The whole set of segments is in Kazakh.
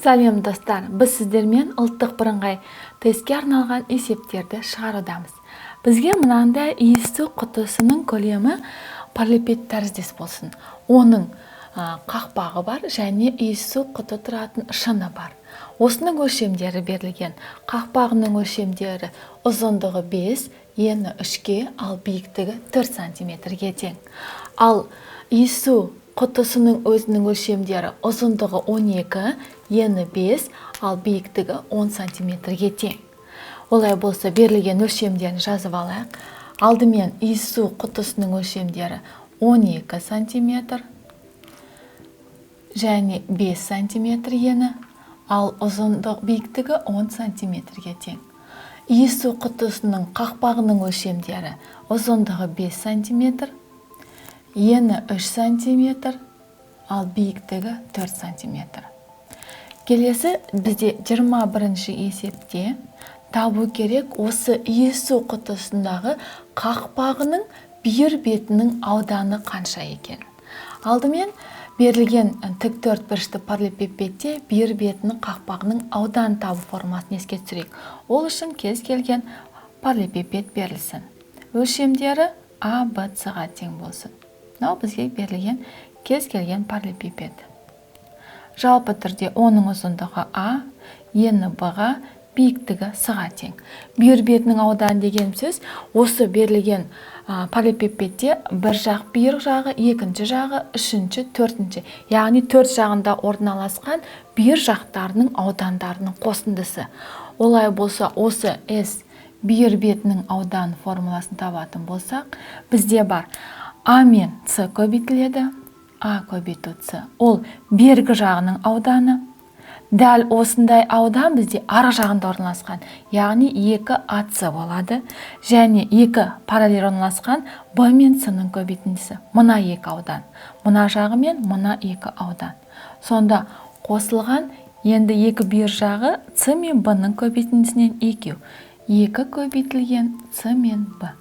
Сәлем достар, біз сіздермен ұлттық бірыңғай тестке арналған есептерді шығарудамыз. Бізге мынандай иіссу құтысының көлемі параллелепипед тәріздес болсын. Оның қақпағы бар және иіссу құты тұратын шыны бар. Осының өлшемдері берілген. Қақпағының өлшемдері ұзындығы 5, ені 3-ке, ал биіктігі 4 сантиметрге тең. Ал иіссу құтысының өзінің өлшемдері ұзындығы 12, ені 5, ал биіктігі 10 сантиметрге тең. Олай болса, берілген өлшемдерін жазып алайық. Алдымен иіссу құтысының өлшемдері 12 сантиметр және 5 сантиметр ені, ал биіктігі 10 сантиметрге тең. Иіссу құтысының қақпағының өлшемдері ұзындығы 5 сантиметр, ені 3 сантиметр, ал биіктігі 4 сантиметр. Келесі бізде 21-ші есепте табу керек осы иіссу құтысындағы қақпағының бір бетінің ауданы қанша екен. Алдымен берілген тіктөртбұрышты параллелепипедте бір бетінің қақпағының аудан табу формасын еске түсірейік. Ол үшін кез келген параллелепипед берілсін. Өлшемдері А, Б, С-ға тең болсын. Мынау бізге берілген кез келген параллелепипед. Жалпы түрде оның ұзындығы А, ені Б-ға, биіктігі С-ға тең. Бір бетінің ауданы деген сөз осы берілген параллелепипедте бір жақ бір жағы, екінші жағы, үшінші, төртінші. Яғни 4 жағында орналасқан бір жақтарының аудандарының қосындысы. Олай болса, осы С бір бетінің аудан формуласын табатын болсақ, бізде бар А мен С көбейтіледі. А көбейту С. Ол бергі жағының ауданы. Дәл осындай аудан бізде арғы жағында орналасқан. Яғни 2 АС болады. Және 2 параллель орналасқан Б мен С-ның көбейтіндісі. Мына 2 аудан. Мына жағы мен мына 2 аудан. Сонда қосылған енді 2 бір жағы С мен Б-ның көбейтіндісінен 2. 2 көбейтілген С мен Б.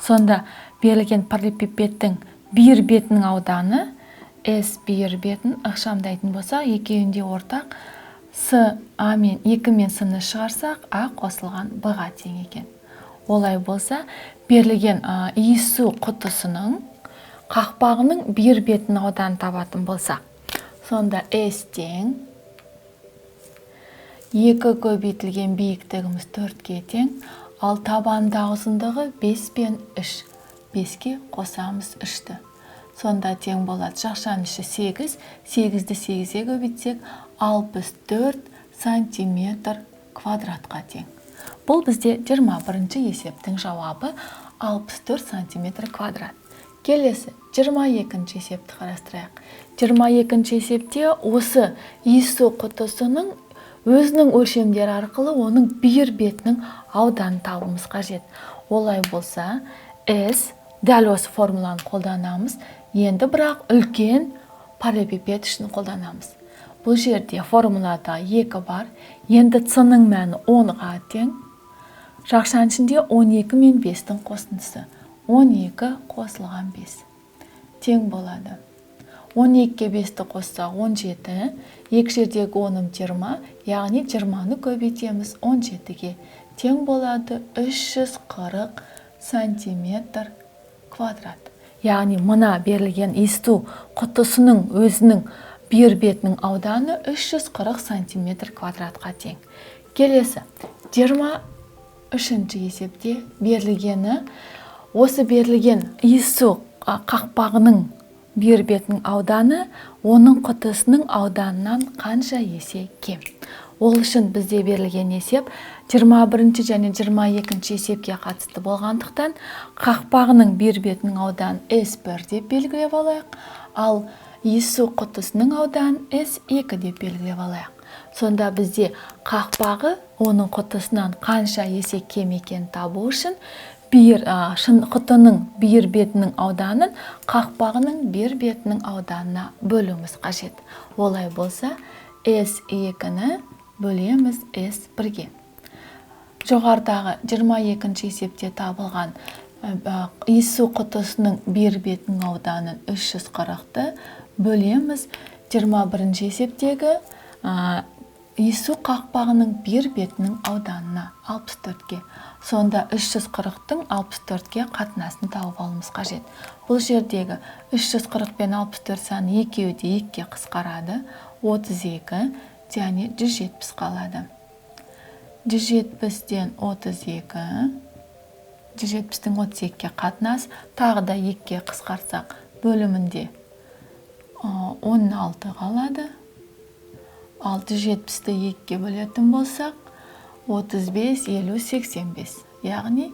Сонда берілген параллелепипедтің бір бетінің ауданы С бір бетін ықшамдайтын болса, екеуінде ортақ С А мен 2 мен С-ны шығарсақ, А қосылған Б-ға тең екен. Олай болса, берілген иіссу құтысының қақпағының бір бетін аудан табатын болсақ, сонда С тең 2 көбейтілген биіктігіміз 4-ке тең, ал табандағы ұзындығы 5 пен 3. 5-ке қосамыз 3-ті. Сонда тең болады. Жақшаның іші 8. 8-ді 8-ге көбейтсек, 64 сантиметр квадратқа тең. Бұл бізде 21-ші есептің жауабы 64 сантиметр квадрат. Келесі 22-ші есепті қарастырайық. 22-ші есепте осы иіссу құтысының өзінің өлшемдері арқылы оның бір бетінің ауданын табуымыз қажет. Олай болса, С дәл осы формуланы қолданамыз. Енді бірақ үлкен параллелепипед үшін қолданамыз. Бұл жерде формулада 2 бар. Енді С-ның мәні 10-ға тең. Жақшаның ішінде 12 мен 5-тің қосындысы. 12 қосылған 5. Тең болады. 12-ке 5-ті қосса 17. Екі жердегі 10-ым 20. Яғни 20-ны көбейтеміз 17-ге. Тең болады 340 сантиметр квадрат. Яғни мына берілген иіссу құтысының өзінің бір бетінің ауданы 340 сантиметр квадратқа тең. Келесі 23-ші есепте берілгені осы берілген иіссу қақпағының бір бетінің ауданы оның құтысының ауданынан қанша есе кем. Ол үшін бізде берілген есеп 21-ші және 22-ші есепке қатысты болғандықтан қақпағының бір бетінің ауданы S1 деп белгілеп алайық, ал иіссу құтысының ауданы S2 деп белгілеп алайық. Сонда бізде қақпағы оның құтысынан қанша есе кем екен табу үшін құтының бір бетінің ауданын қақпағының бір бетінің ауданына бөлуіміз қажет. Олай болса, S2-ні бөлеміз S1-ге. Жоғарыдағы 22-ші есепте табылған иіссу құтысының бір бетінің ауданын 340-ті бөлеміз 21-ші есептегі иіссу қақпағының бір бетінің ауданына 64-ке. Сонда 340-тың 64-ке қатынасын тауып алуымыз қажет. Бұл жердегі 340 пен 64 саны екеуі де 2-ке қысқарады. 32 және 170 қалады. 170-тен 32, 170-тің 32-ке қатынас, тағы да 2-ке қысқарсақ бөлімінде 16 қалады. 170-ті 2-ке бөлетін болсақ, 35, 50, 85. Яғни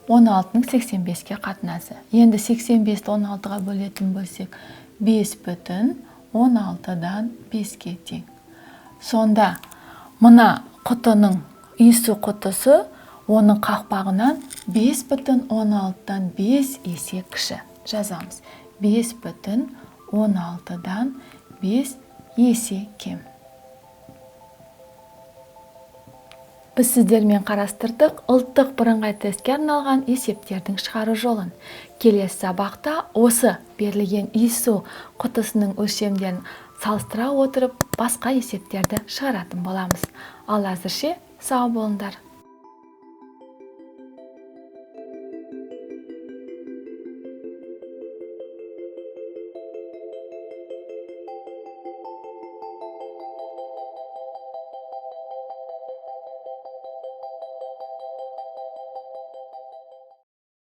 16-ның 85-ке қатынасы. Енді 85-ті 16-ға бөлетін болсек, 5,16-дан 5-ке тең. Сонда мына құтының иіссу құтысы оның қақпағынан 5,16-дан 5 есе кіші. Жазамыз. 5,16-дан 5 есе кем. Біз сіздермен қарастырдық ұлттық бірыңғай тестке арналған есептердің шығару жолын. Келесі сабақта осы берілген иіссу құтысының өлшемдерін салыстыра отырып басқа есептерді шығаратын боламыз. Ал әзірше сау болыңдар.